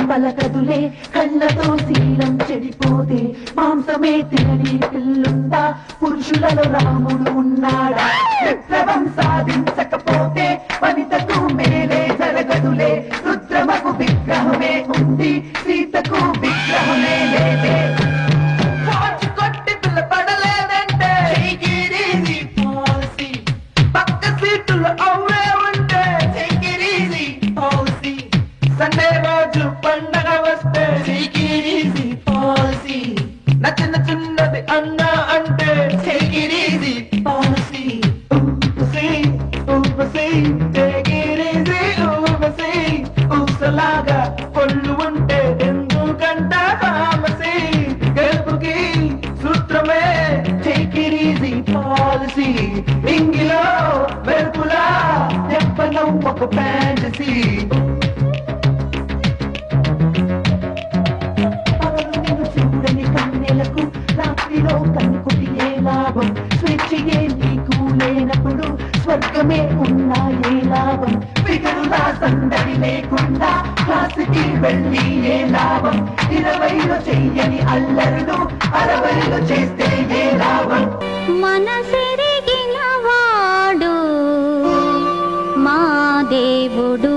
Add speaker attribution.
Speaker 1: పలకదులే కళ్ళతో శీలం చెడిపోతే మాంసమే తినని పిల్లుందా పురుషులలో రాముడు ఉన్నాడా విప్లవం సాధించకపోతే వనితకు మేలే జరగదులే రుద్రమకు విగ్రహమే ఉంది సీతకు విగ్రహమే లేదే
Speaker 2: సండే రోజు పండగ వస్తే take it easy policy నచ్చిన చిన్నది అన్నా అంటే take it easy policy ఊపసి take it easy ఊపసి ఊసలాగా కొళ్ళు ఉంటే ఎందుకంట ఫామసీ గెలుపుకి సూత్రమే take it easy policy ఇంగిలో వెలుపులా చెప్పనం ఒక ఫ్యాంటసీ
Speaker 1: రాత్రిలో కన్నుకుటి ఏ లాభం స్వేచ్ఛయే నీకు లేనప్పుడు స్వర్గమే ఉన్నా ఏ లాభం ఫిగరులా సందడి లేకుండా క్లాసుకి వెళ్ళి ఏ లాభం 20లో చెయ్యని అల్లరులు 60లో చేస్తే ఏ లాభం
Speaker 3: మనసెరిగిన వాడు మా దేవుడు